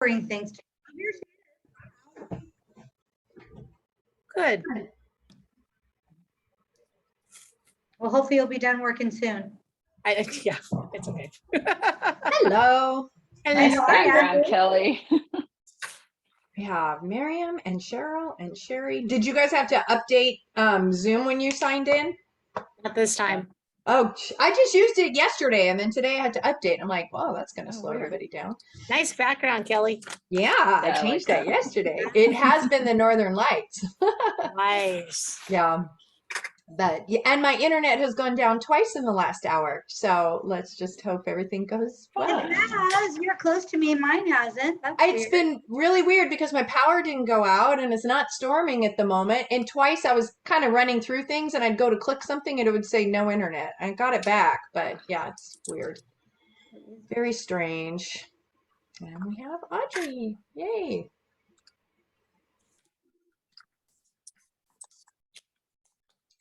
bring things to you. Good. Well, hopefully you'll be done working soon. Yeah, it's okay. Hello. Nice How are background, you? Kelly. We have Miriam and Cheryl and Sherry. Did you guys have to update Zoom when you signed in? Not this time. Oh, I just used it yesterday and then today I had to update. I'm like, well, that's going to slow weird. everybody down. Nice background, Kelly. Yeah, I I changed like that yesterday. It has been the Northern Lights. Nice. Yeah. But and my internet has gone down twice in the last hour. So let's just hope everything goes well. It has. You're close to me and mine hasn't. That's It's weird. been really weird because my power didn't go out and it's not storming at the moment. And twice I was kind of running through things and I'd go to click something and it would say no internet. I got it back, but yeah, it's weird. Very strange. And we have Audrey. Yay.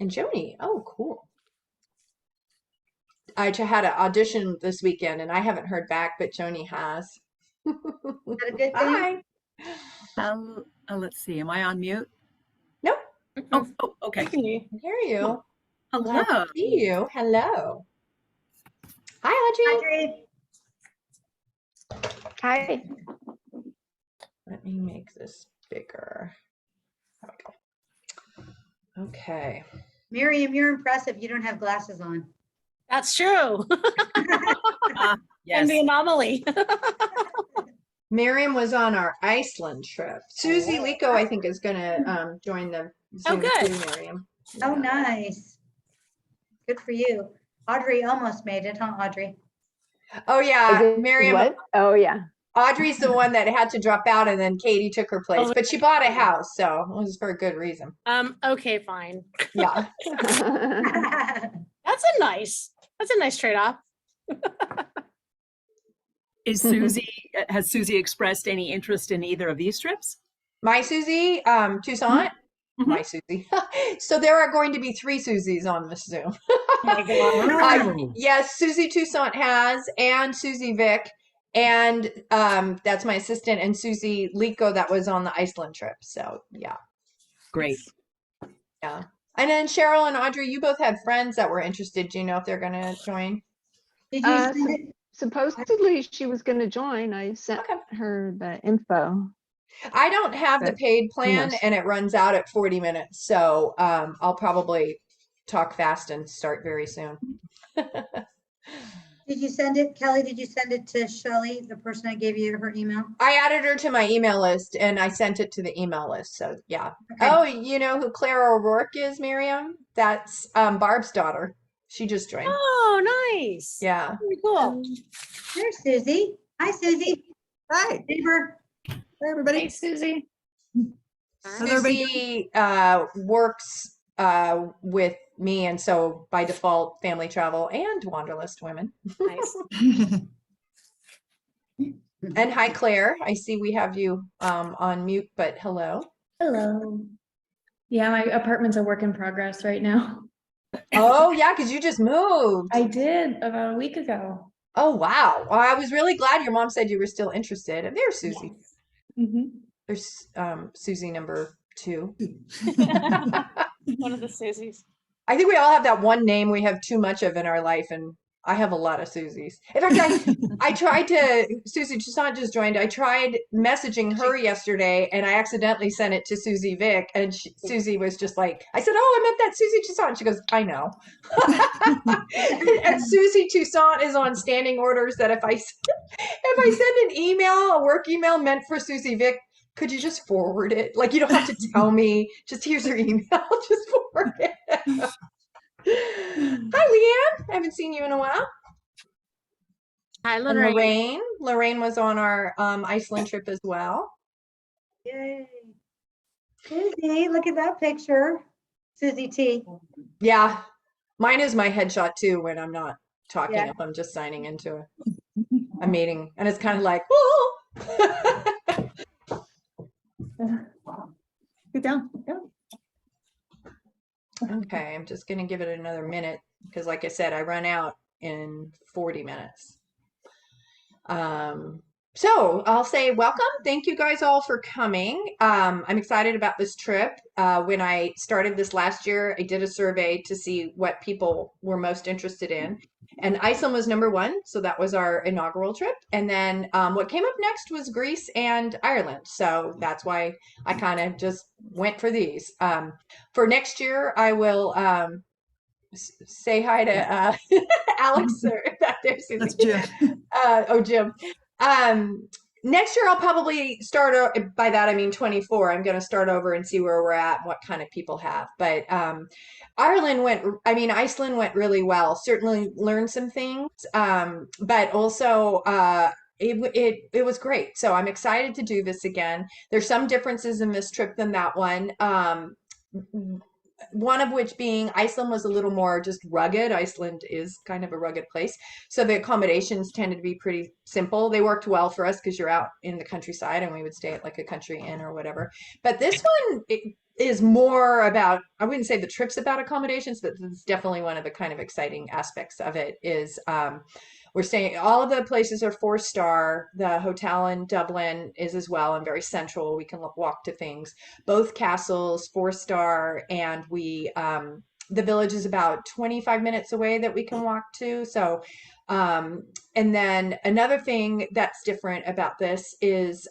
And Joni. Oh, cool. I had an audition this weekend and I haven't heard back, but Joni has. Is that a good thing? Hi. Let's see. Am I on mute? Nope. Oh, okay. I can hear you. Hello. I see you. Hello. Hi, Audrey. Audrey. Hi. Let me make this bigger. There we go. Okay. Miriam, you're impressive. You don't have glasses on. That's true. Yes. And the anomaly. Miriam was on our Iceland trip. Susie Lico, I think, is going to join the Zoom good. too, Miriam. Oh, Yeah. nice. Good for you. Audrey almost made it, huh, Audrey? Oh, yeah. Miriam. What? Oh, yeah. Audrey's the one that had to drop out and then Katie took her place. But she bought a house, so it was for a good reason. Okay, fine. Yeah. That's a nice trade-off. Has Susie expressed any interest in either of these trips? My Susie, Toussaint. Mhm. My Susie. So there are going to be 3 Susies on this Zoom. Oh my God. Yes, Susie Toussaint has, and Susie Vick, and that's my assistant, and Susie Lico that was on the Iceland trip. So yeah, Great. yeah. And then Cheryl and Audrey, you both had friends that were interested. Do you know if they're going to join? Did you send it? Supposedly she was going to join. I sent Okay. her the info. I don't have the But paid plan, knows? and it runs out at 40 minutes. So I'll probably talk fast and start very soon. Did you send it, Kelly? Did you send it to Shelley, the person I gave you her email? I added her to my email list and I sent it to the email list. So yeah. Okay. Oh, you know who Clara O'Rourke is, Miriam? That's Barb's daughter. She just joined. Oh, nice. Yeah. Very cool. There's Susie. Hi, Susie. Hi. Neighbor. Hi, everybody. Hey, Susie. How's everybody Susie works with me, and so by default, Family Travel and Wanderlust Women. Nice. doing? And hi, Claire. I see we have you on mute, but hello. Hello. Yeah, my apartment's a work in progress right now. Oh, yeah, because you just moved. I did about a week ago. Oh, wow. Well, I was really glad your mom said you were still interested. And there's Susie. Mm-hmm. There's Susie number 2. One of the Susies. I think we all have that one name we have too much of in our life, and I have a lot of Susies. In fact, I tried to, Susie Toussaint just joined, I tried messaging her yesterday, and I accidentally sent it to Susie Vick, and Susie was just like, I said, oh, I meant that Susie Toussaint. She goes, I know. And Susie Toussaint is on standing orders that if I send an email, a work email meant for Susie Vick, could you just forward it? Like, you don't have to tell me. Just here's her email. Just forward it. Hi, Leanne. I haven't seen you in a while. Hi, And Lorraine. Lorraine was on our Iceland trip as well. Yay. Susie, look at that picture. Susie T. Yeah, mine is my headshot too when I'm not talking, Yeah. if I'm just signing into a meeting. And it's kind of like, oh. Get down. Yeah. Okay, I'm just going to give it another minute because, like I said, I run out in 40 minutes. So I'll say welcome. Thank you guys all for coming. I'm excited about this trip. When I started this last year, I did a survey to see what people were most interested in. And Iceland was number one. So that was our inaugural trip. And then what came up next was Greece and Ireland. So that's why I kind of just went for these. For next year, I will say hi to Alex or back there, That's Susie. Jim. Jim. Um, Next year I'll probably start by that I mean 24. I'm going to start over and see where we're at and what kind of people have. But Iceland went really well. Certainly learned some things, but also it was great. So I'm excited to do this again. There's some differences in this trip than that one. One of which being Iceland was a little more just rugged. Iceland is kind of a rugged place. So the accommodations tended to be pretty simple. They worked well for us because you're out in the countryside and we would stay at like a country inn or whatever. But this one is more about, I wouldn't say the trip's about accommodations, but it's definitely one of the kind of exciting aspects of it is we're staying, all of the places are 4-star. The hotel in Dublin is as well and very central. We can walk to things. Both castles, 4-star, and the village is about 25 minutes away that we can walk to. So, and then another thing that's different about this is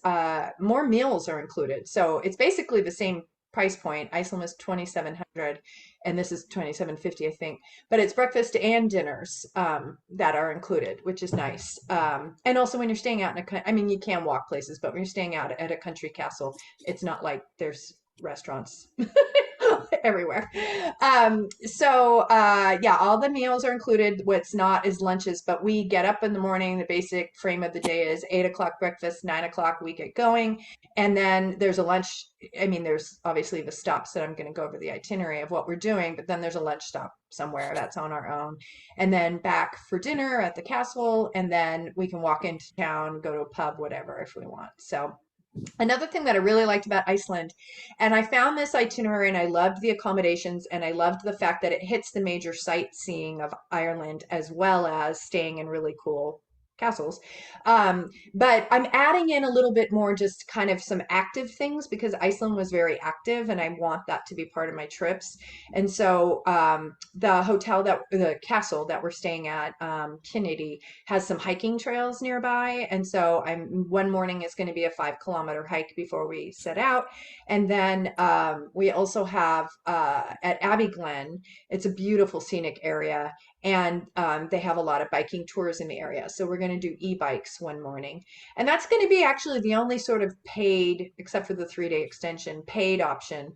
more meals are included. So it's basically the same price point. Iceland was 2,700 and this is 2,750, I think. But it's breakfast and dinners that are included, which is nice. And also when you're staying out I mean, you can walk places, but when you're staying out at a country castle, it's not like there's restaurants everywhere. Yeah, all the meals are included. What's not is lunches, but we get up in the morning. The basic frame of the day is 8 o'clock breakfast, 9 o'clock we get going. And then there's a lunch. I mean, there's obviously the stops that I'm going to go over the itinerary of what we're doing, but then there's a lunch stop somewhere that's on our own. And then back for dinner at the castle. And then we can walk into town, go to a pub, whatever, if we want. So another thing that I really liked about Iceland, and I found this itinerary and I loved the accommodations and I loved the fact that it hits the major sightseeing of Ireland as well as staying in really cool castles. But I'm adding in a little bit more just kind of some active things because Iceland was very active and I want that to be part of my trips. And so the castle that we're staying at, Kinnity, has some hiking trails nearby. And so one morning is going to be a 5-kilometer hike before we set out. And then we also have at Abbey Glen, it's a beautiful scenic area. And they have a lot of biking tours in the area. So we're going to do e-bikes one morning. And that's going to be actually the only sort of paid, except for the 3-day extension, paid option,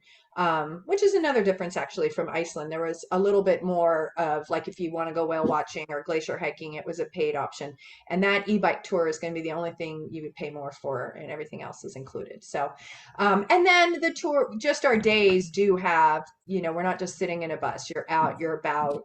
which is another difference actually from Iceland. There was a little bit more of like if you want to go whale watching or glacier hiking, it was a paid option. And that e-bike tour is going to be the only thing you would pay more for and everything else is included. So, and then the tour, just our days do have, we're not just sitting in a bus, you're out, you're about,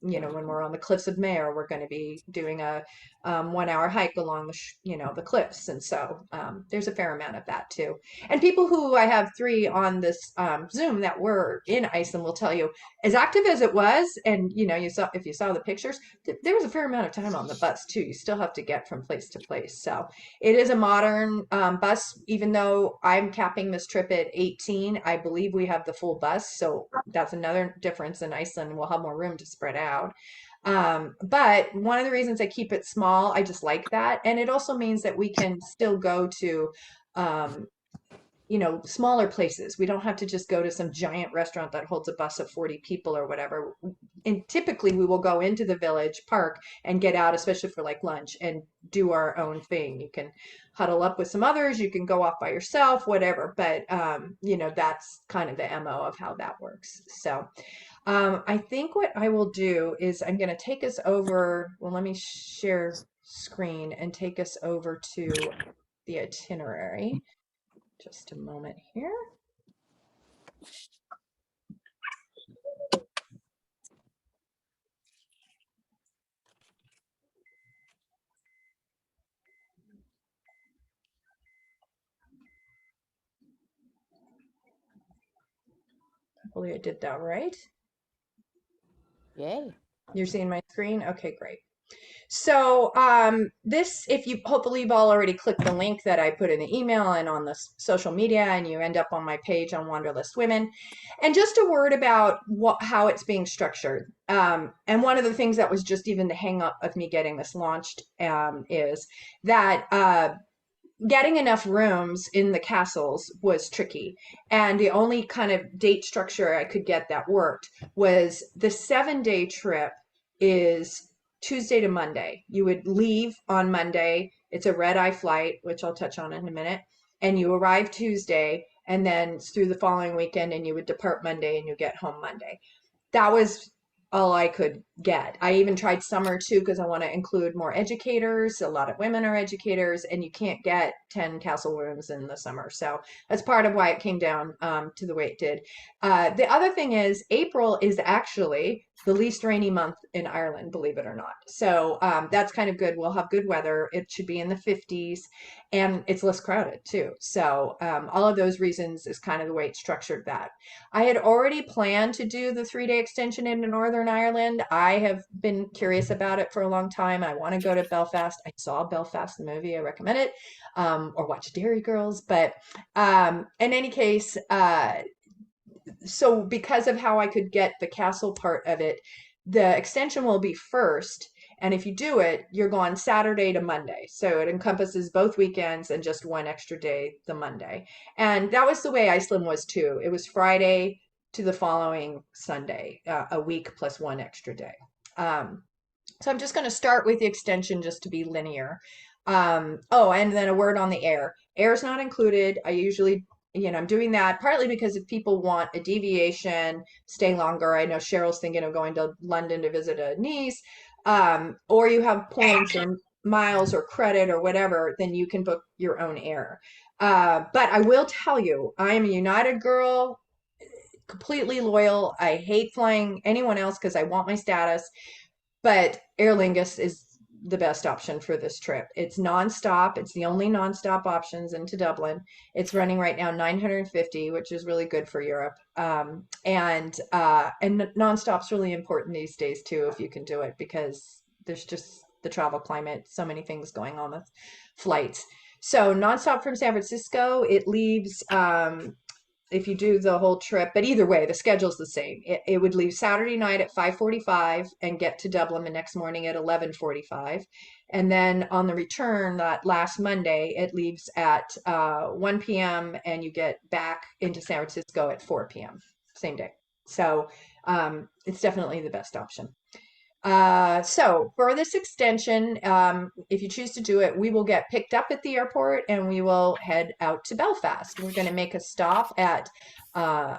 when we're on the cliffs of Mayor, we're going to be doing a 1-hour hike along the cliffs. And so there's a fair amount of that too. And people who I have 3 on this Zoom that were in Iceland will tell you, as active as it was, and if you saw the pictures, there was a fair amount of time on the bus too. You still have to get from place to place. So it is a modern bus, even though I'm capping this trip at 18, I believe we have the full bus. So that's another difference in Iceland. We'll have more room to spread out. But one of the reasons I keep it small, I just like that. And it also means that we can still go to, smaller places. We don't have to just go to some giant restaurant that holds a bus of 40 people or whatever. And typically we will go into the village park and get out, especially for like lunch, and do our own thing. You can huddle up with some others, you can go off by yourself, whatever. But, that's kind of the MO of how that works. So I think what I will do is I'm going to take us over. Well, let me share screen and take us over to the itinerary. Just a moment here. Hopefully I did that right. Yay. You're seeing my screen? Okay, great. So this, if you hopefully you've all already clicked the link that I put in the email and on the social media, and you end up on my page on Wanderlust Women. And just a word about how it's being structured. And one of the things that was just even the hang up of me getting this launched is that getting enough rooms in the castles was tricky. And the only kind of date structure I could get that worked was the 7-day trip is Tuesday to Monday. You would leave on Monday. It's a red eye flight, which I'll touch on in a minute. And you arrive Tuesday, and then through the following weekend, and you would depart Monday and you get home Monday. That was all I could get. I even tried summer too because I want to include more educators. A lot of women are educators, and you can't get 10 castle rooms in the summer. So that's part of why it came down to the way it did. The other thing is April is actually the least rainy month in Ireland, believe it or not. So that's kind of good. We'll have good weather. It should be in the 50s, and it's less crowded too. So all of those reasons is kind of the way it's structured that. I had already planned to do the 3-day extension into Northern Ireland. I have been curious about it for a long time. I want to go to Belfast. I saw Belfast, the movie. I recommend it. Or watch Dairy Girls. But in any case, so because of how I could get the castle part of it, the extension will be first. And if you do it, you're going Saturday to Monday. So it encompasses both weekends and just one extra day, the Monday. And that was the way Iceland was too. It was Friday to the following Sunday, a week plus one extra day. So I'm just going to start with the extension just to be linear. Oh, and then a word on the air. Air is not included. I usually, I'm doing that partly because if people want a deviation, stay longer. I know Cheryl's thinking of going to London to visit a niece. Or you have points or miles or credit or whatever, then you can book your own air. But I will tell you, I am a United girl, completely loyal. I hate flying anyone else because I want my status. But Aer Lingus is the best option for this trip. It's nonstop. It's the only nonstop options into Dublin. It's running right now 950, which is really good for Europe. And nonstop's really important these days too, if you can do it, because there's just the travel climate, so many things going on with flights. So nonstop from San Francisco, it leaves if you do the whole trip, but either way, the schedule's the same. It would leave Saturday night at 5:45 and get to Dublin the next morning at 11:45. And then on the return, that last Monday, it leaves at 1 p.m. and you get back into San Francisco at 4 p.m. same day. So it's definitely the best option. So for this extension, if you choose to do it, we will get picked up at the airport and we will head out to Belfast. We're going to make a stop at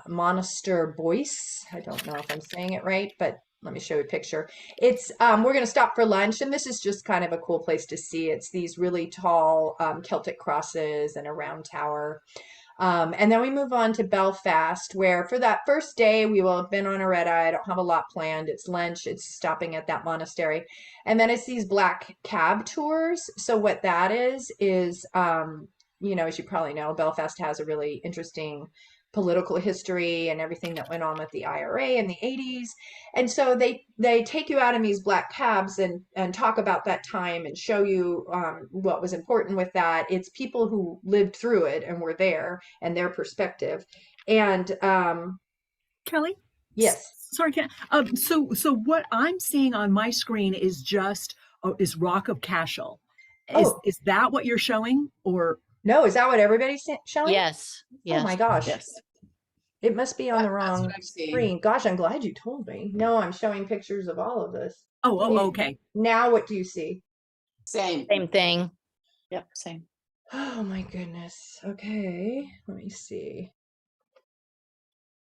Monaster Boyce. I don't know if I'm saying it right, but let me show you a picture. It's we're going to stop for lunch, and this is just kind of a cool place to see. It's these really tall Celtic crosses and a round tower. And then we move on to Belfast, where for that first day, we will have been on a red eye. I don't have a lot planned. It's lunch. It's stopping at that monastery. And then it's these black cab tours. So what that is, as you probably know, Belfast has a really interesting political history and everything that went on with the IRA in the 80s. And so they take you out in these black cabs and talk about that time and show you what was important with that. It's people who lived through it and were there and their perspective. And Kelly? yes. Sorry, so what I'm seeing on my screen is just is Rock of Cashel. Is that what you're showing, or no? Is that what everybody's showing? Yes. Yes. Oh my gosh. yes? It must be on the That's wrong what I'm seeing. screen. Gosh, I'm glad you told me. No, I'm showing pictures of all of this. Okay. Now what do you see? Same. Same thing. Yep. Same. Oh my goodness. Okay, let me see.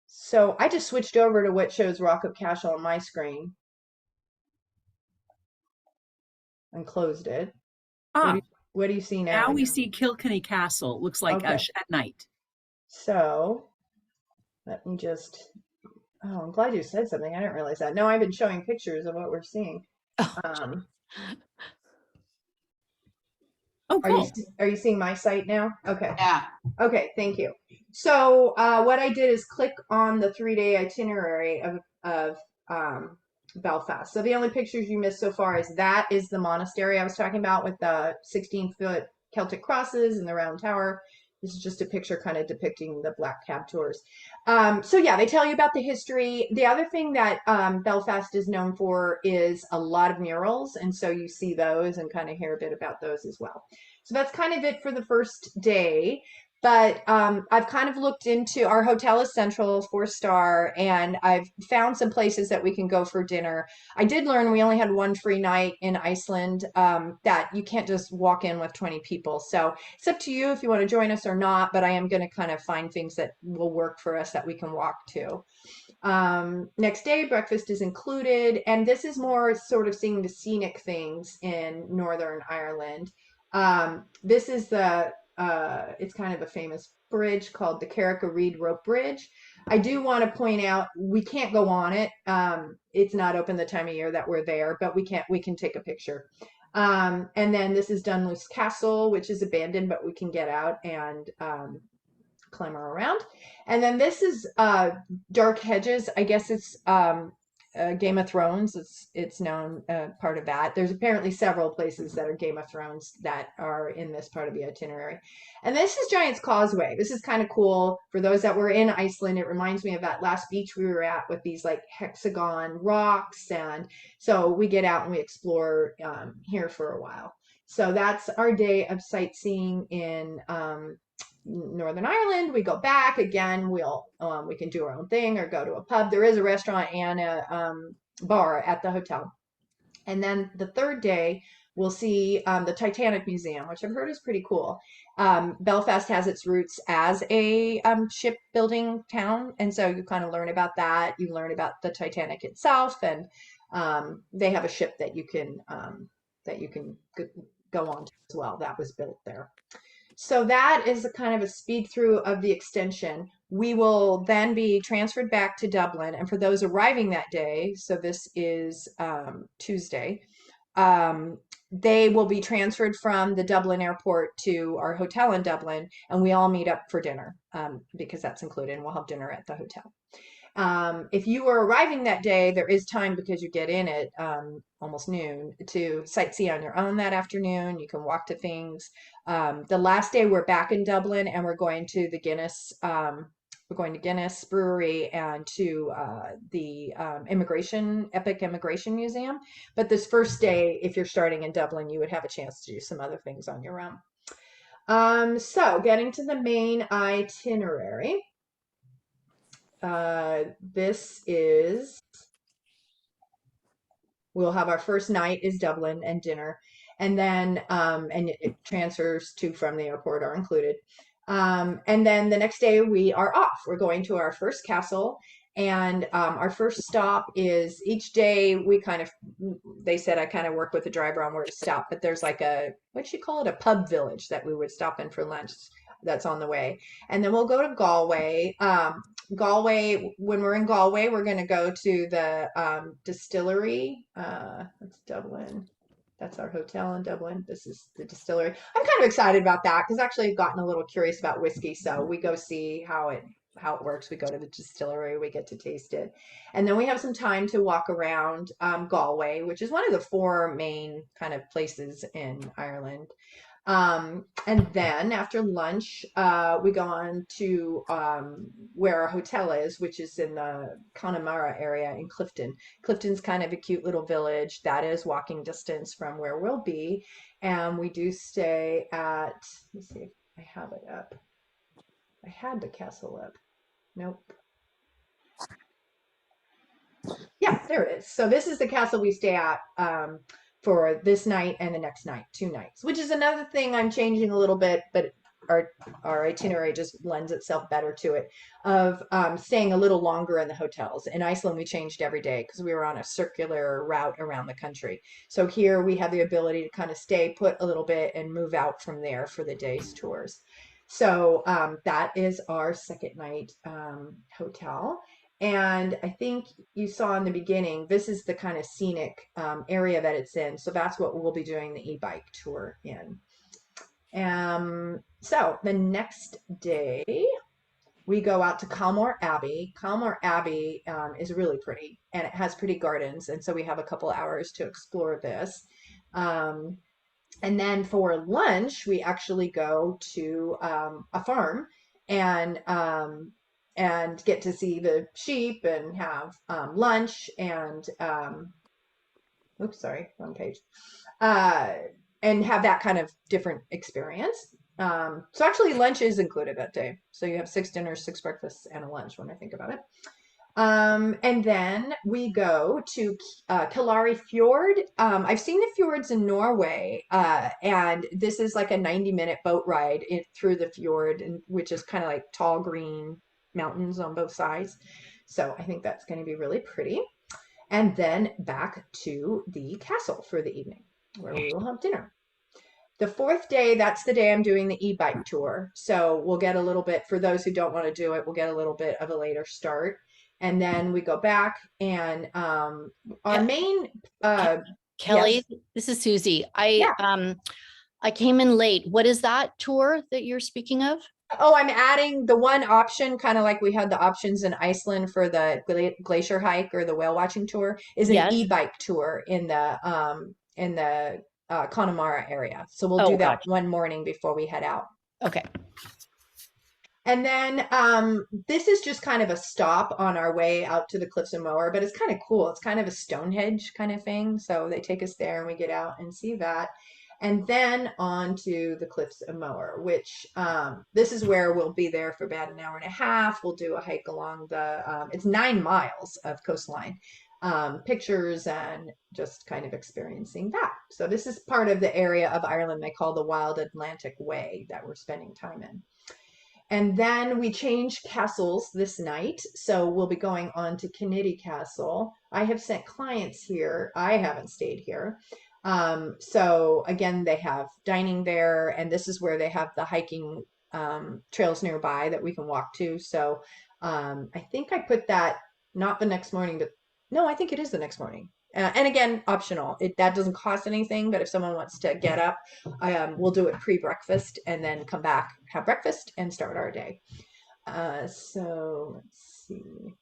So I just switched over to what shows Rock of Cashel on my screen and closed it. What do you see now? Now we see Kilkenny Castle. Looks like Okay. at night. So let me just. Oh, I'm glad you said something. I didn't realize that. No, I've been showing pictures of what we're seeing. Oh, Oh, cool. Are you seeing my site now? Okay. Yeah. Okay, thank you. So what I did is click on the 3-day itinerary of Belfast. So the only pictures you missed so far is the monastery I was talking about with the 16-foot Celtic crosses and the round tower. This is just a picture kind of depicting the black cab tours. So yeah, they tell you about the history. The other thing that Belfast is known for is a lot of murals, and so you see those and kind of hear a bit about those as well. So that's kind of it for the first day. But I've kind of looked into, our hotel is central, 4-star, and I've found some places that we can go for dinner. I did learn we only had one free night in Iceland, that you can't just walk in with 20 people. So it's up to you if you want to join us or not, but I am going to kind of find things that will work for us that we can walk to. Next day, breakfast is included, and this is more sort of seeing the scenic things in Northern Ireland. This is it's kind of a famous bridge called the Carrick Reed Rope Bridge. I do want to point out we can't go on it. It's not open the time of year that we're there, but we can take a picture. And then this is Dunluce Castle, which is abandoned, but we can get out and clamber around. And then this is Dark Hedges. I guess it's Game of Thrones. It's known part of that. There's apparently several places that are Game of Thrones that are in this part of the itinerary. And this is Giant's Causeway. This is kind of cool for those that were in Iceland. It reminds me of that last beach we were at with these like hexagon rocks. And so we get out and we explore here for a while. So that's our day of sightseeing in Northern Ireland. We go back again. We can do our own thing or go to a pub. There is a restaurant and a bar at the hotel. And then the third day, we'll see the Titanic Museum, which I've heard is pretty cool. Belfast has its roots as a shipbuilding town, and so you kind of learn about that. You learn about the Titanic itself, and they have a ship that you can go on to as well. That was built there. So that is a kind of a speed through of the extension. We will then be transferred back to Dublin. And for those arriving that day, so this is Tuesday, they will be transferred from the Dublin airport to our hotel in Dublin, and we all meet up for dinner because that's included, and we'll have dinner at the hotel. If you are arriving that day, there is time because you get in at almost noon to sightsee on your own that afternoon. You can walk to things. The last day we're back in Dublin and we're going to the Guinness. We're going to Guinness Brewery and to the Epic Immigration Museum. But this first day, if you're starting in Dublin, you would have a chance to do some other things on your own. So getting to the main itinerary. We'll have our first night is Dublin and dinner, and then and transfers to from the airport are included. And then the next day we are off. We're going to our first castle, and our first stop is each day they said I kind of work with the driver on where to stop, but there's like what'd you call it? A pub village that we would stop in for lunch. That's on the way. And then we'll go to Galway. Galway, when we're in Galway, we're going to go to the distillery. That's Dublin. That's our hotel in Dublin. This is the distillery. I'm kind of excited about that because actually I've gotten a little curious about whiskey. So we go see how it works. We go to the distillery, we get to taste it. And then we have some time to walk around Galway, which is one of the 4 main kind of places in Ireland. And then after lunch, we go on to where our hotel is, which is in the Connemara area in Clifton. Clifton's kind of a cute little village that is walking distance from where we'll be. And we do stay at, let's see if I have it up. I had the castle up. Nope. Yeah, there it is. So this is the castle we stay at for this night and the next night, 2 nights, which is another thing I'm changing a little bit, but our itinerary just lends itself better to it, of staying a little longer in the hotels. In Iceland, we changed every day because we were on a circular route around the country. So here we have the ability to kind of stay put a little bit and move out from there for the day's tours. So that is our second night hotel. And I think you saw in the beginning, this is the kind of scenic area that it's in. So that's what we'll be doing the e-bike tour in. So the next day, we go out to Calmore Abbey. Calmore Abbey is really pretty, and it has pretty gardens, and so we have a couple hours to explore this. Um, and then for lunch, we actually go to a farm and get to see the sheep and have lunch and oops, sorry, wrong page. Uh, and have that kind of different experience. So actually lunch is included that day. So you have 6 dinners, 6 breakfasts, and a lunch when I think about it. And then we go to Kilari Fjord. I've seen the fjords in Norway, and this is like a 90-minute boat ride through the fjord, which is kind of like tall green mountains on both sides. So I think that's going to be really pretty. And then back to the castle for the evening, where we will have dinner. The 4th day, that's the day I'm doing the e-bike tour. So we'll get a little bit, for those who don't want to do it, we'll get a little bit of a later start. And then we go back and our main Kelly, yes. this is Susie. Yeah. I came in late. What is that tour that you're speaking of? Oh, I'm adding the one option, kind of like we had the options in Iceland for the glacier hike or the whale watching tour, is an Yes. e-bike tour in the Connemara area. So we'll do that gotcha. one morning before we head out. Okay. And then this is just kind of a stop on our way out to the Cliffs of Moher, but it's kind of cool. It's kind of a Stonehenge kind of thing. So they take us there and we get out and see that. And then on to the Cliffs of Moher, which this is where we'll be there for about an hour and a half. We'll do a hike along it's 9 miles of coastline, pictures and just kind of experiencing that. So this is part of the area of Ireland they call the Wild Atlantic Way that we're spending time in. And then we change castles this night. So we'll be going on to Kinnitty Castle. I have sent clients here. I haven't stayed here. So again, they have dining there, and this is where they have the hiking trails nearby that we can walk to. So I think I put that not the next morning, but no, I think it is the next morning. And again, optional. That doesn't cost anything, but if someone wants to get up, we'll do it pre-breakfast and then come back, have breakfast, and start our day. So let's see.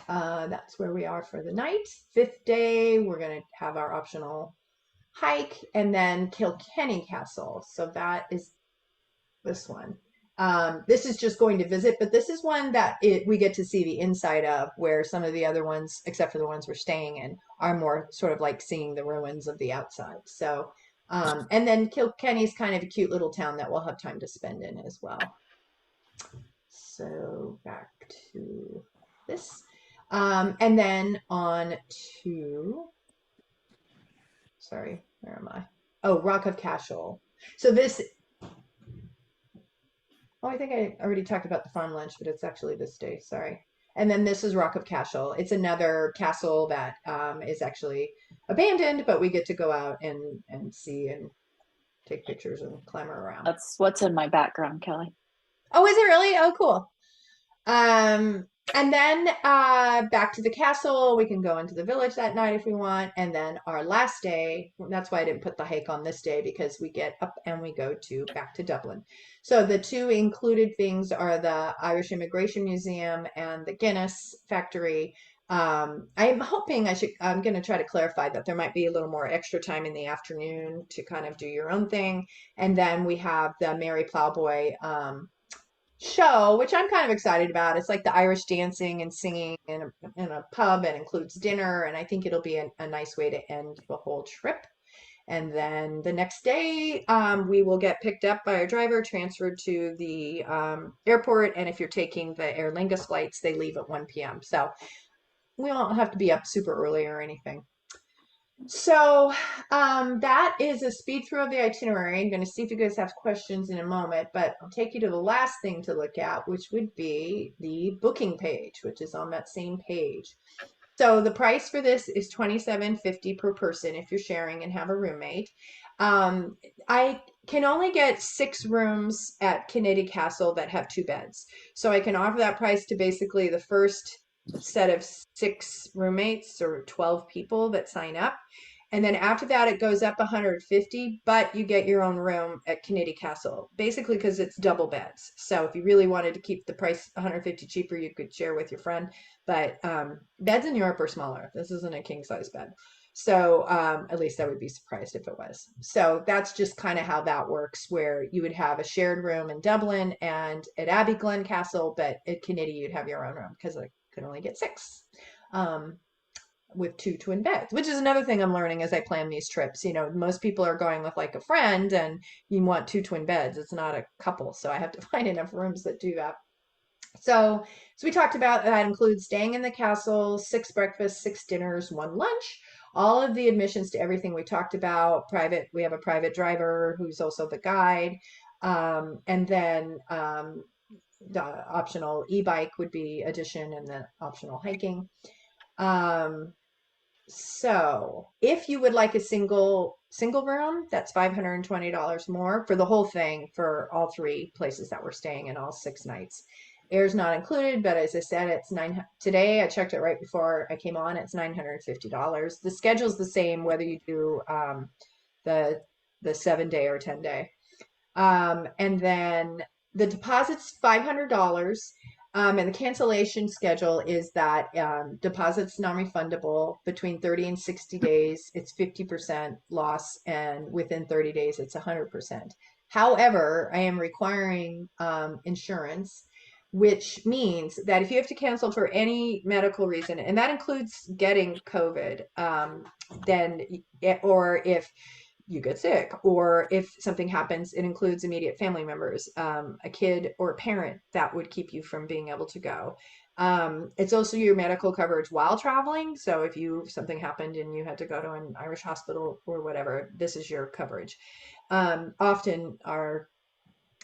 That's where we are for the night. 5th day, we're going to have our optional hike, and then Kilkenny Castle. So that is this one. This is just going to visit, but this is one that we get to see the inside of, where some of the other ones, except for the ones we're staying in, are more sort of like seeing the ruins of the outside. So, and then Kilkenny's kind of a cute little town that we'll have time to spend in as well. So back to this. And then on to, sorry, where am I? Oh, Rock of Cashel. So this, oh, I think I already talked about the farm lunch, but it's actually this day, sorry. And then this is Rock of Cashel. It's another castle that is actually abandoned, but we get to go out and see and take pictures and clamber around. That's what's in my background, Kelly. Oh, is it really? Oh, cool. And then back to the castle. We can go into the village that night if we want. And then our last day, that's why I didn't put the hike on this day, because we get up and we go back to Dublin. So the 2 included things are the Irish Immigration Museum and the Guinness factory. I'm hoping I'm going to try to clarify that there might be a little more extra time in the afternoon to kind of do your own thing. And then we have the Mary Plowboy show, which I'm kind of excited about. It's like the Irish dancing and singing in a pub, and includes dinner, and I think it'll be a nice way to end the whole trip. And then the next day, we will get picked up by our driver, transferred to the airport, and if you're taking the Aer Lingus flights, they leave at 1 p.m. So we won't have to be up super early or anything. So that is a speed through of the itinerary. I'm going to see if you guys have questions in a moment, but I'll take you to the last thing to look at, which would be the booking page, which is on that same page. So the price for this is $27.50 per person if you're sharing and have a roommate. I can only get 6 rooms at Kinnitty Castle that have 2 beds. So I can offer that price to basically the first set of 6 roommates or 12 people that sign up. And then after that, it goes up 150, but you get your own room at Kinnitty Castle, basically because it's double beds. So if you really wanted to keep the price 150 cheaper, you could share with your friend. But beds in Europe are smaller. This isn't a king size bed. So at least I would be surprised if it was. So that's just kind of how that works, where you would have a shared room in Dublin and at Abbey Glen Castle, but at Kinnitty, you'd have your own room because I could only get 6. With 2 twin beds, which is another thing I'm learning as I plan these trips. You know, most people are going with like a friend and you want 2 twin beds. It's not a couple. So I have to find enough rooms that do that. So we talked about that includes staying in the castle, 6 breakfasts, 6 dinners, 1 lunch, all of the admissions to everything we talked about. Private, we have a private driver who's also the guide. And then the optional e-bike would be addition, and the optional hiking. So if you would like a single room, that's $520 more for the whole thing for all 3 places that we're staying in, all 6 nights. Air's not included, but as I said, it's today. I checked it right before I came on. It's $950. The schedule's the same whether you do the 7-day or 10-day. And then the deposit's $500. And the cancellation schedule is that deposit's non-refundable between 30 and 60 days. It's 50% loss, and within 30 days, it's 100%. However, I am requiring insurance, which means that if you have to cancel for any medical reason, and that includes getting COVID, or if you get sick, or if something happens, it includes immediate family members, a kid or a parent that would keep you from being able to go. It's also your medical coverage while traveling. So if something happened and you had to go to an Irish hospital or whatever, this is your coverage. Often our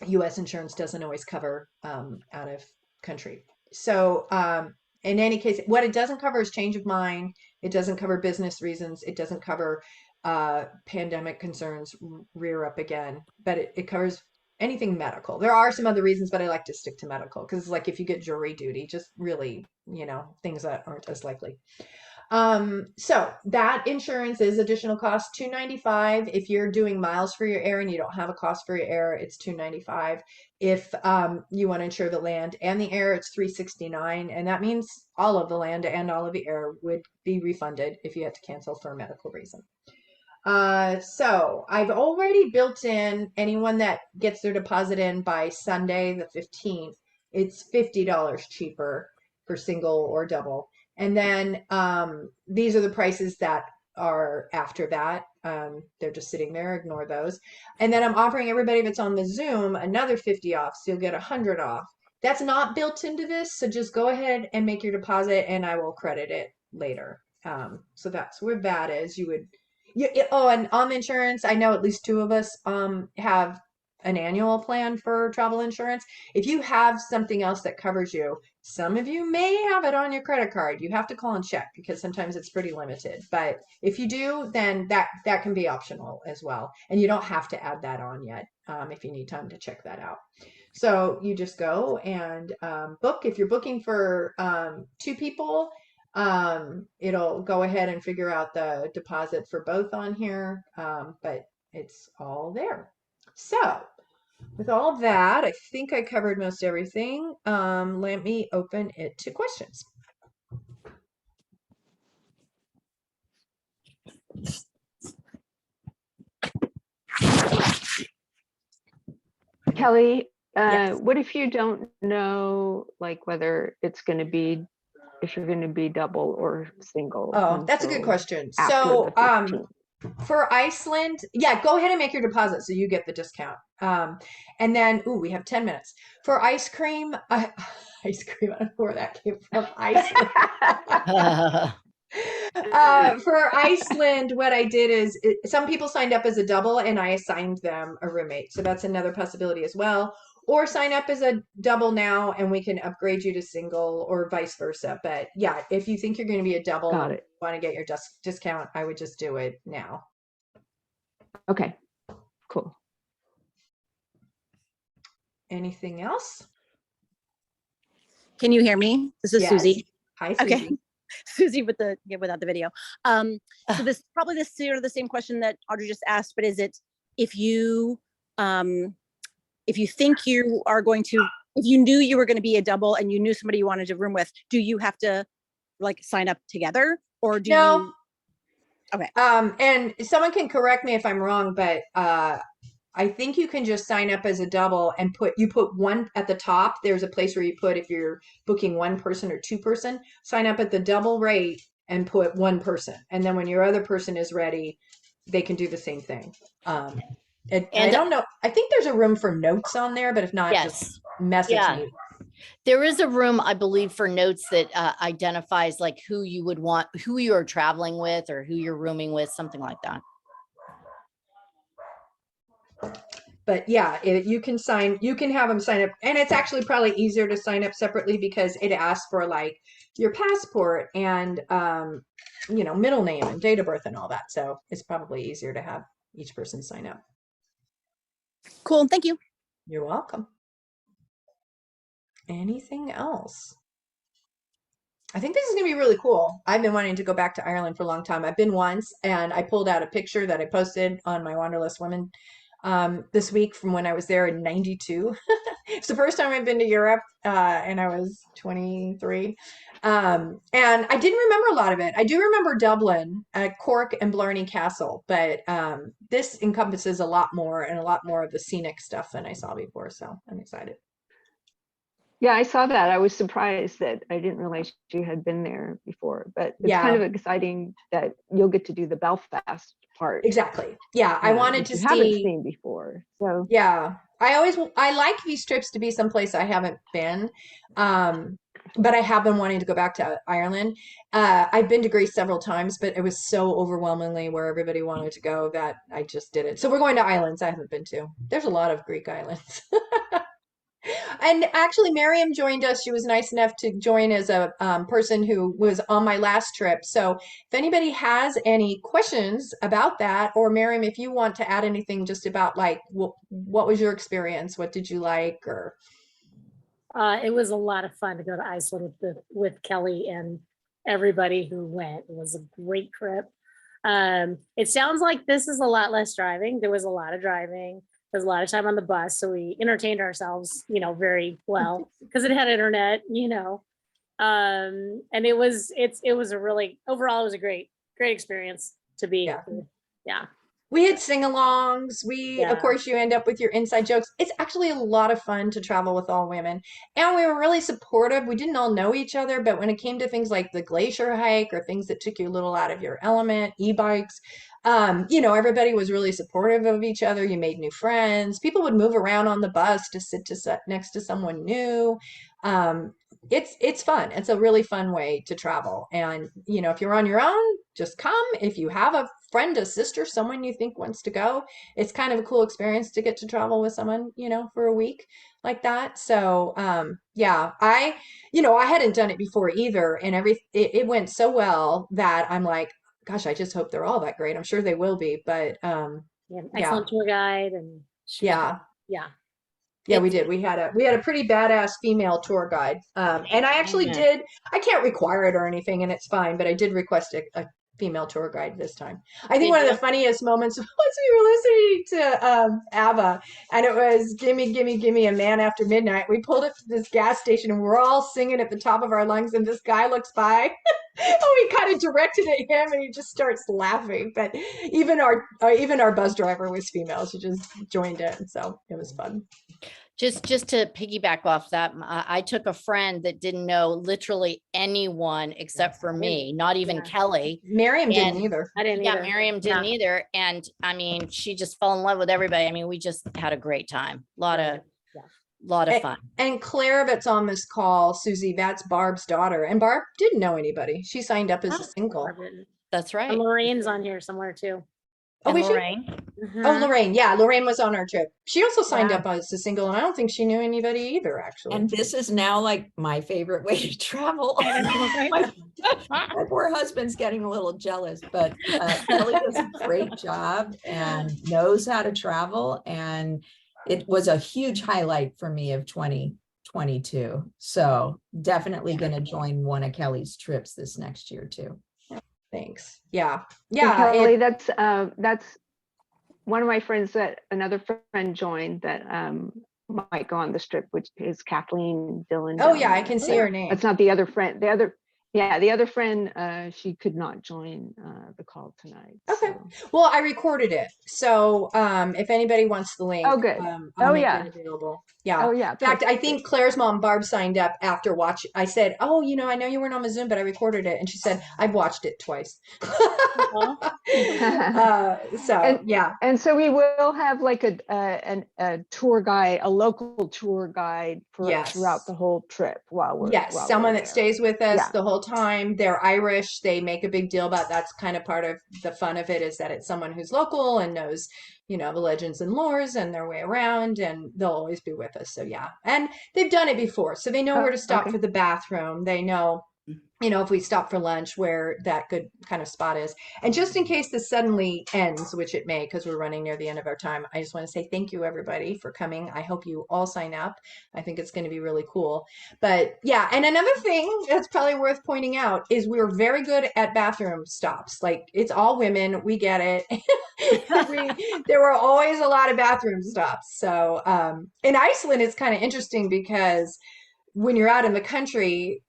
U.S. insurance doesn't always cover out of country. So in any case, what it doesn't cover is change of mind. It doesn't cover business reasons. It doesn't cover pandemic concerns rear up again, but it covers anything medical. There are some other reasons, but I like to stick to medical because it's like if you get jury duty, just really, things that aren't as likely. So that insurance is additional cost, $295. If you're doing miles for your air and you don't have a cost for your air, it's $295. If you want to insure the land and the air, it's $369. And that means all of the land and all of the air would be refunded if you had to cancel for a medical reason. So I've already built in anyone that gets their deposit in by Sunday, the 15th, it's $50 cheaper for single or double. And then, these are the prices that are after that. They're just sitting there, ignore those. And then I'm offering everybody that's on the Zoom another 50 off. So you'll get 100 off. That's not built into this. So just go ahead and make your deposit and I will credit it later. So that's where that is. And on the insurance, I know at least 2 of us have an annual plan for travel insurance. If you have something else that covers you, some of you may have it on your credit card. You have to call and check because sometimes it's pretty limited. But if you do, then that can be optional as well. And you don't have to add that on yet if you need time to check that out. So you just go and book. If you're booking for 2 people, it'll go ahead and figure out the deposit for both on here, but it's all there. So with all that, I think I covered most everything. Let me open it to questions. Kelly, Yes. what if you don't know, like whether it's going to be, if you're going to be double or single? Oh, that's a good until question. after So, the 15th? for Iceland, yeah, go ahead and make your deposit so you get the discount. And then, we have 10 minutes. For ice cream, ice cream, I don't know where that came from. Iceland. For Iceland, what I did is some people signed up as a double and I assigned them a roommate. So that's another possibility as well. Or sign up as a double now and we can upgrade you to single or vice versa. But yeah, if you think you're going to be a double Got and it. want to get your discount, I would just do it now. Okay, cool. Anything else? Can you hear me? This is Yes. Susie. Hi, Susie. Okay. Susie with the without the video. So this probably this sort of the same question that Audrey just asked, but is it if you think you are going to, if you knew you were going to be a double and you knew somebody you wanted to room with, do you have to like sign up together, or do No. you? Okay. And someone can correct me if I'm wrong, but I think you can just sign up as a double and put one at the top. There's a place where you put, if you're booking one person or two person, sign up at the double rate and put one person. And then when your other person is ready, they can do the same thing. And I don't know. I think there's a room for notes on there, but if not, just message me. There is a room, I believe, for notes that identifies like who you would want, who you're traveling with or who you're rooming with, something like that. But yeah, you can have them sign up, and it's actually probably easier to sign up separately because it asks for like your passport and middle name and date of birth and all that. So it's probably easier to have each person sign up. Cool. Thank you. You're welcome. Anything else? I think this is going to be really cool. I've been wanting to go back to Ireland for a long time. I've been once, and I pulled out a picture that I posted on my Wanderlust Women this week from when I was there in '92. It's the first time I've been to Europe, and I was 23. And I didn't remember a lot of it. I do remember Dublin, Cork, and Blarney Castle, but this encompasses a lot more and a lot more of the scenic stuff than I saw before. So I'm excited. Yeah, I saw that. I was surprised that I didn't realize you had been there before, but it's kind of exciting that you'll get to do the Belfast part. Exactly. Yeah, I wanted to see. Haven't seen before. So yeah, I like these trips to be someplace I haven't been, but I have been wanting to go back to Ireland. I've been to Greece several times, but it was so overwhelmingly where everybody wanted to go that I just did it. So we're going to islands I haven't been to. There's a lot of Greek islands. And actually, Miriam joined us. She was nice enough to join as a person who was on my last trip. So if anybody has any questions about that, or Miriam, if you want to add anything just about like, what was your experience? What did you like? Or it was a lot of fun to go to Iceland with Kelly and everybody who went. It was a great trip. It sounds like this is a lot less driving. There was a lot of driving. There's a lot of time on the bus, so we entertained ourselves, very well because it had internet, and it was a really, overall, it was a great experience to be. Yeah. We had sing-alongs. Of course, you end up with your inside jokes. It's actually a lot of fun to travel with all women. And we were really supportive. We didn't all know each other, but when it came to things like the glacier hike or things that took you a little out of your element, e-bikes, everybody was really supportive of each other. You made new friends. People would move around on the bus to sit next to someone new. It's fun. It's a really fun way to travel. And, if you're on your own, just come. If you have a friend, a sister, someone you think wants to go, it's kind of a cool experience to get to travel with someone, for a week like that. So, I hadn't done it before either. And it went so well that I'm like, gosh, I just hope they're all that great. I'm sure they will be, but, excellent tour guide and we did. We had a pretty badass female tour guide. And I actually I can't require it or anything, and it's fine, but I did request a female tour guide this time. I think one of the funniest moments was we were listening to ABBA, and it was Gimme, Gimme, Gimme a Man After Midnight. We pulled up to this gas station and we're all singing at the top of our lungs, and this guy looks by and we kind of directed at him and he just starts laughing. But even our bus driver was female. She just joined in, so it was fun. Just to piggyback off that, I took a friend that didn't know literally anyone except for me, not even Kelly. Miriam didn't either. I didn't either. Miriam didn't either. And I mean, she just fell in love with everybody. I mean, we just had a great time. A lot of fun. And Claire that's on this call, Susie, that's Barb's daughter. And Barb didn't know anybody. She signed up as a single. That's right. And Lorraine's on here somewhere too. Oh, was Lorraine? Oh, Lorraine. Yeah, Lorraine was on our trip. She also signed up as a single, and I don't think she knew anybody either, actually. And this is now like my favorite way to travel. my poor husband's getting a little jealous, but Kelly does a great job and knows how to travel. And it was a huge highlight for me of 2020. 22. So definitely going to join one of Kelly's trips this next year too. Thanks. Yeah. And Yeah. Kelly, that's one of my friends that another friend joined that might go on this trip, which is Kathleen Dillon. Oh down yeah, I there. can see her name. That's not the other friend. The other friend, she could not join the call tonight. Okay. So. Well, I recorded it. So if anybody wants the link, Oh, good. I'll make yeah. it available. Yeah. Oh, yeah. In fact, I perfect. think Claire's mom, Barb, signed up after watch. I said, oh, I know you weren't on the Zoom, but I recorded it. And she said, I've watched it twice. So, yeah. And so we will have like a tour guide, a local tour guide throughout the whole trip while we're Someone that there. stays with us Yeah. the whole time. They're Irish. They make a big deal about that's kind of part of the fun of it, is that it's someone who's local and knows, the legends and lores and their way around, and they'll always be with us. So yeah. And they've done it before. So they know where to stop okay. for the bathroom. They know, if we stop for lunch, where that good kind of spot is. And just in case this suddenly ends, which it may, because we're running near the end of our time, I just want to say thank you, everybody, for coming. I hope you all sign up. I think it's going to be really cool. But yeah, and another thing that's probably worth pointing out is we were very good at bathroom stops. Like, it's all women. We get it. There were always a lot of bathroom stops. So in Iceland, it's kind of interesting because when you're out in the country,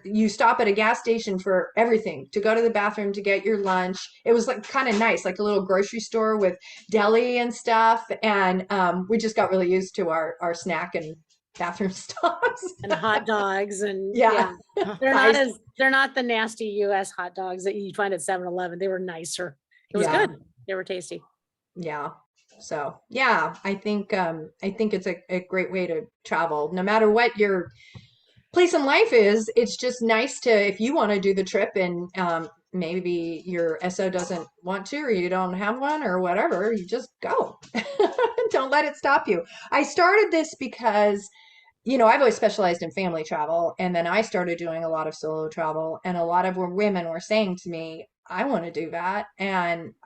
you stop at a gas station for everything, to go to the bathroom, to get your lunch. It was like kind of nice, like a little grocery store with deli and stuff. And we just got really used to our snack and bathroom stops and hot dogs and yeah. they're not the nasty US hot dogs that you find at 7-Eleven. They were nicer. It was good. They were tasty. Yeah. So yeah, I think it's a great way to travel, no matter what your place in life is. It's just nice to, if you want to do the trip and maybe your SO doesn't want to, or you don't have one or whatever, you just go. Don't let it stop you. I started this because I've always specialized in family travel, and then I started doing a lot of solo travel, and a lot of women were saying to me, I want to do that,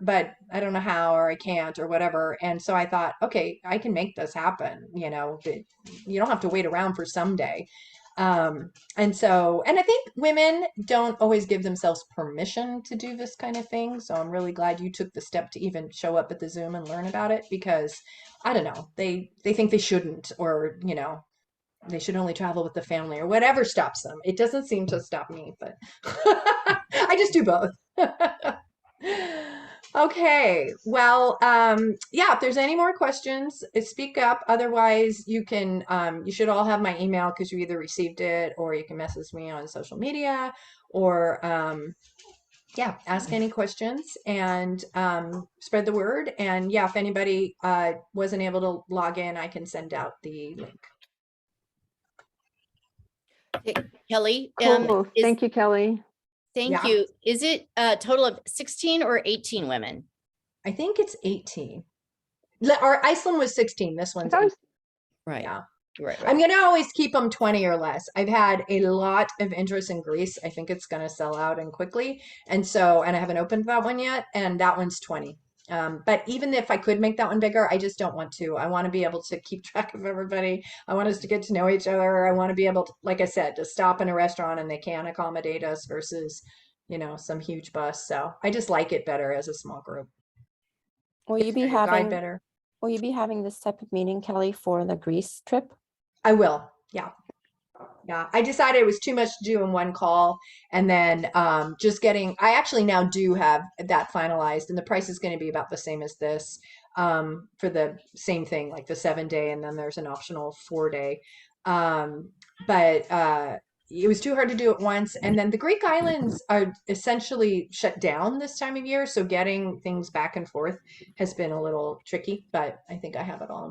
but I don't know how, or I can't, or whatever. And so I thought, okay, I can make this happen. You don't have to wait around for someday. And I think women don't always give themselves permission to do this kind of thing. So I'm really glad you took the step to even show up at the Zoom and learn about it, because I don't know, they think they shouldn't, or, they should only travel with the family, or whatever stops them. It doesn't seem to stop me, but I just do both. Okay. Well, if there's any more questions, speak up. Otherwise, you should all have my email, because you either received it, or you can message me on social media, or ask any questions, and spread the word. And if anybody wasn't able to log in, I can send out the link. Kelly. Cool. Thank you, Kelly. Thank you. Is it a total of 16 or 18 women? I think it's 18. Our Iceland was 16. This one's 18. Right. Yeah. Right. I'm going to always keep them 20 or less. I've had a lot of interest in Greece. I think it's going to sell out and quickly. And I haven't opened that one yet. And that one's 20. But even if I could make that one bigger, I just don't want to. I want to be able to keep track of everybody. I want us to get to know each other. I want to be able to, like I said, to stop in a restaurant and they can accommodate us versus, some huge bus. So I just like it better as a small group. Will you be having this type of meeting, Kelly, for the Greece trip? I will. Yeah. Yeah. I decided it was too much to do in one call. And then I actually now do have that finalized, and the price is going to be about the same as this for the same thing, like the 7-day, and then there's an optional 4-day. But it was too hard to do at once. And then the Greek islands are essentially shut down this time of year. So getting things back and forth has been a little tricky, but I think I have it all in